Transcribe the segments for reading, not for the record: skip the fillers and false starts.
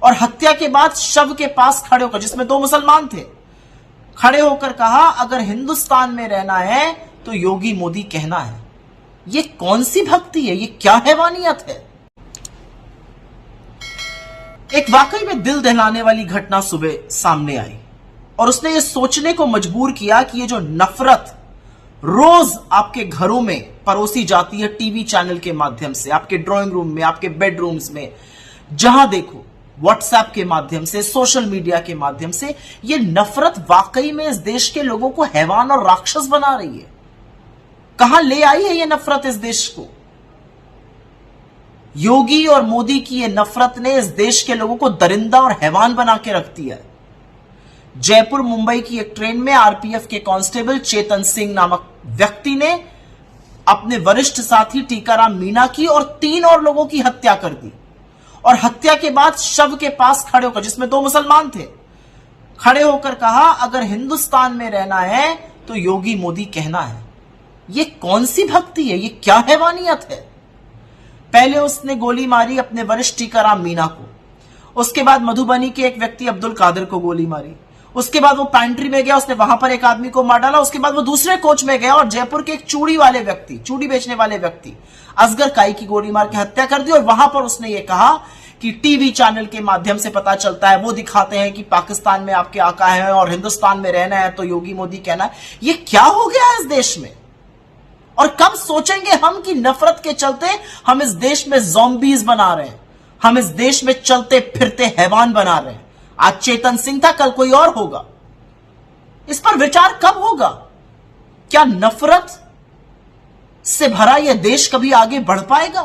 और हत्या के बाद शव के पास खड़े होकर, जिसमें 2 मुसलमान थे, खड़े होकर कहा अगर हिंदुस्तान में रहना है तो योगी मोदी कहना है। ये कौन सी भक्ति है? ये क्या हैवानियत है? एक वाकई में दिल दहलाने वाली घटना सुबह सामने आई और उसने ये सोचने को मजबूर किया कि ये जो नफरत रोज आपके घरों में परोसी जाती है, टीवी चैनल के माध्यम से, आपके ड्राइंग रूम में, आपके बेडरूम्स में, जहां देखो, व्हाट्सएप के माध्यम से, सोशल मीडिया के माध्यम से, ये नफरत वाकई में इस देश के लोगों को हैवान और राक्षस बना रही है। कहां ले आई है ये नफरत इस देश को? योगी और मोदी की ये नफरत ने इस देश के लोगों को दरिंदा और हैवान बना के रख दिया है। जयपुर मुंबई की एक ट्रेन में आरपीएफ के कांस्टेबल चेतन सिंह नामक व्यक्ति ने अपने वरिष्ठ साथी टीकाराम मीणा की और 3 और लोगों की हत्या कर दी और हत्या के बाद शव के पास खड़े होकर, जिसमें 2 मुसलमान थे, खड़े होकर कहा अगर हिंदुस्तान में रहना है तो योगी मोदी कहना है। ये कौन सी भक्ति है? ये क्या हैवानियत है? पहले उसने गोली मारी अपने वरिष्ठ टीकाराम मीणा को, उसके बाद मधुबनी के एक व्यक्ति अब्दुल कादिर को गोली मारी, उसके बाद वो पैंट्री में गया, उसने वहां पर एक आदमी को मार डाला, उसके बाद वो दूसरे कोच में गया और जयपुर के एक चूड़ी बेचने वाले व्यक्ति असगर काई की गोली मार के हत्या कर दी। और वहां पर उसने ये कहा कि टीवी चैनल के माध्यम से पता चलता है, वो दिखाते हैं कि पाकिस्तान में आपके आका है और हिंदुस्तान में रहना है तो योगी मोदी कहना है। ये क्या हो गया है इस देश में? और कब सोचेंगे हम कि नफरत के चलते हम इस देश में ज़ॉम्बीज बना रहे हैं, हम इस देश में चलते फिरते हैवान बना रहे हैं। आज चेतन सिंह था, कल कोई और होगा। इस पर विचार कब होगा? क्या नफरत से भरा यह देश कभी आगे बढ़ पाएगा?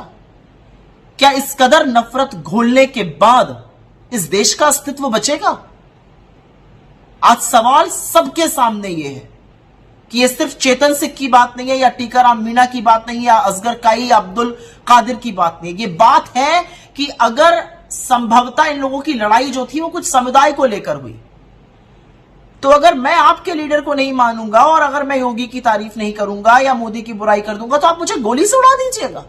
क्या इस कदर नफरत घोलने के बाद इस देश का अस्तित्व बचेगा? आज सवाल सबके सामने यह है कि यह सिर्फ चेतन सिंह की बात नहीं है या टीकाराम मीणा की बात नहीं है या असगर काई या अब्दुल कादिर की बात नहीं है। यह बात है कि अगर संभवतः इन लोगों की लड़ाई जो थी वो कुछ समुदाय को लेकर हुई, तो अगर मैं आपके लीडर को नहीं मानूंगा और अगर मैं योगी की तारीफ नहीं करूंगा या मोदी की बुराई कर दूंगा तो आप मुझे गोली से उड़ा दीजिएगा।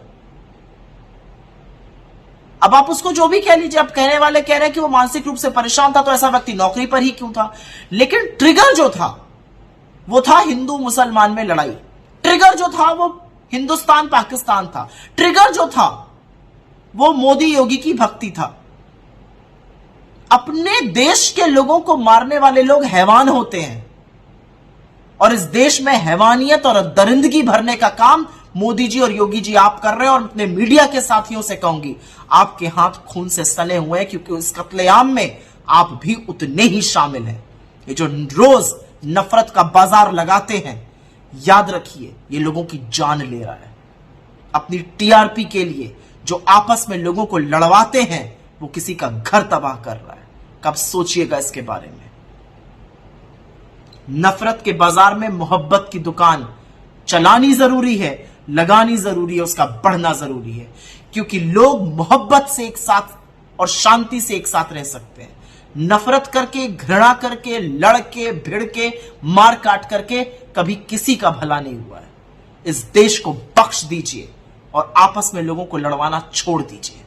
अब आप उसको जो भी कह लीजिए, अब कहने वाले कह रहे हैं कि वो मानसिक रूप से परेशान था तो ऐसा व्यक्ति नौकरी पर ही क्यों था, लेकिन ट्रिगर जो था वो था हिंदू मुसलमान में लड़ाई, ट्रिगर जो था वो हिंदुस्तान पाकिस्तान था, ट्रिगर जो था वो मोदी योगी की भक्ति था। अपने देश के लोगों को मारने वाले लोग हैवान होते हैं और इस देश में हैवानियत और दरिंदगी भरने का काम मोदी जी और योगी जी आप कर रहे हैं। और अपने मीडिया के साथियों से कहूंगी, आपके हाथ खून से सने हुए हैं क्योंकि इस कत्लेआम में आप भी उतने ही शामिल हैं। ये जो रोज नफरत का बाजार लगाते हैं, याद रखिए ये लोगों की जान ले रहा है। अपनी टीआरपी के लिए जो आपस में लोगों को लड़वाते हैं वो किसी का घर तबाह कर रहा है। कब सोचिएगा इसके बारे में। नफरत के बाजार में मोहब्बत की दुकान चलानी जरूरी है, लगानी जरूरी है, उसका बढ़ना जरूरी है, क्योंकि लोग मोहब्बत से एक साथ और शांति से एक साथ रह सकते हैं। नफरत करके, घृणा करके, लड़ के, भिड़ के, मार काट करके कभी किसी का भला नहीं हुआ है। इस देश को बख्श दीजिए और आपस में लोगों को लड़वाना छोड़ दीजिए।